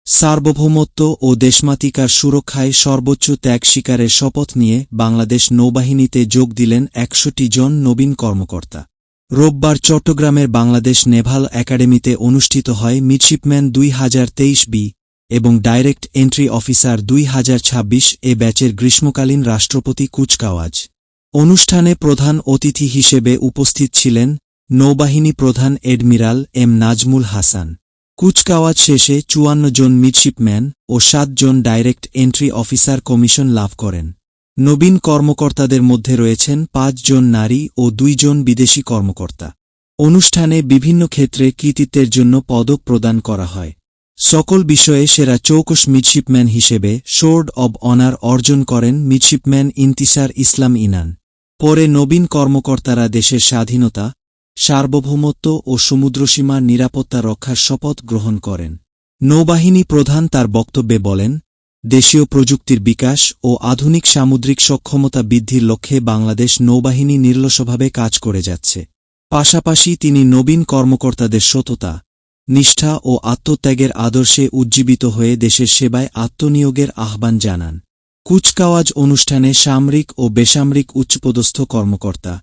সার্বভৌমত্ব ও দেশমাতৃকার সুরক্ষায় সর্বোচ্চ ত্যাগ স্বীকারের শপথ নিয়ে বাংলাদেশ নৌবাহিনীতে যোগ দিলেন ১০০ জন নবীন কর্মকর্তা। রোববার চট্টগ্রামের বাংলাদেশ নেভাল একাডেমিতে অনুষ্ঠিত হয় মিডশিপম্যান ২০২৩ এবং ডাইরেক্ট এন্ট্রি অফিসার ২০২৬ ব্যাচের গ্রীষ্মকালীন রাষ্ট্রপতি কুচকাওয়াজ। অনুষ্ঠানে প্রধান অতিথি হিসেবে উপস্থিত ছিলেন নৌবাহিনী প্রধান এডমিরাল এম নাজমুল হাসান। কুচকাওয়াজ শেষে ৫৪ জন মিডশিপম্যান ও ৭ জন ডাইরেক্ট এন্ট্রি অফিসার কমিশন লাভ করেন। নবীন কর্মকর্তাদের মধ্যে রয়েছেন ৫ জন নারী ও ২ জন বিদেশি কর্মকর্তা। অনুষ্ঠানে বিভিন্ন ক্ষেত্রে কৃতিত্বের জন্য পদক প্রদান করা হয়। সকল বিষয়ে সেরা চৌকস মিডশিপম্যান হিসেবে সোর্ড অব অনার অর্জন করেন মিডশিপম্যান ইন্তিসার ইসলাম ইনান। পরে নবীন কর্মকর্তারা দেশের স্বাধীনতা, সার্বভৌমত্ব ও সমুদ্রসীমার নিরাপত্তা রক্ষার শপথ গ্রহণ করেন। নৌবাহিনী প্রধান তার বক্তব্যে বলেন, দেশীয় প্রযুক্তির বিকাশ ও আধুনিক সামুদ্রিক সক্ষমতা বৃদ্ধির লক্ষ্যে বাংলাদেশ নৌবাহিনী নিরলসভাবে কাজ করে যাচ্ছে। পাশাপাশি তিনি নবীন কর্মকর্তাদের সততা, নিষ্ঠা ও আত্মত্যাগের আদর্শে উজ্জীবিত হয়ে দেশের সেবায় আত্মনিয়োগের আহ্বান জানান। কুচকাওয়াজ অনুষ্ঠানে সামরিক ও বেসামরিক উচ্চপদস্থ কর্মকর্তা,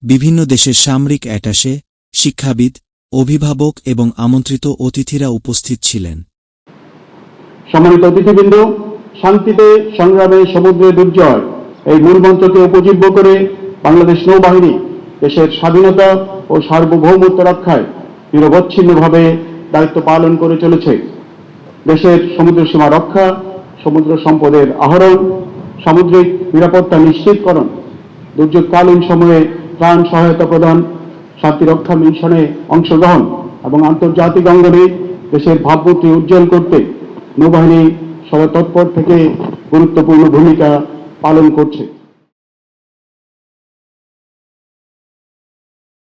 বিভিন্ন দেশের সামরিক অ্যাটাশে, শিক্ষাবিদ, অভিভাবক এবং আমন্ত্রিত অতিথিরা উপস্থিত ছিলেন। সম্মানিত অতিথিবৃন্দ, শান্তিতে সংগ্রামে সমুদ্রে দুর্জয় এই মূলমন্ত্রকে উপজীব্য করে বাংলাদেশ নৌবাহিনী দেশের স্বাধীনতা ও সার্বভৌমত্ব রক্ষায় নিরবচ্ছিন্নভাবে দায়িত্ব পালন করে চলেছে। দেশের সমুদ্র সীমা রক্ষা, সমুদ্র সম্পদের আহরণ, সামুদ্রিক নিরাপত্তা নিশ্চিতকরণ, দুর্যোগকালীন সময়ে ত্রাণ সহায়তা প্রদান, শান্তিরক্ষা মিশনে অংশগ্রহণ এবং আন্তর্জাতিক অঙ্গনে দেশের ভাবমূর্তি উজ্জ্বল করতে নৌবাহিনী সর্বতৎপর থেকে গুরুত্বপূর্ণ ভূমিকা পালন করছে।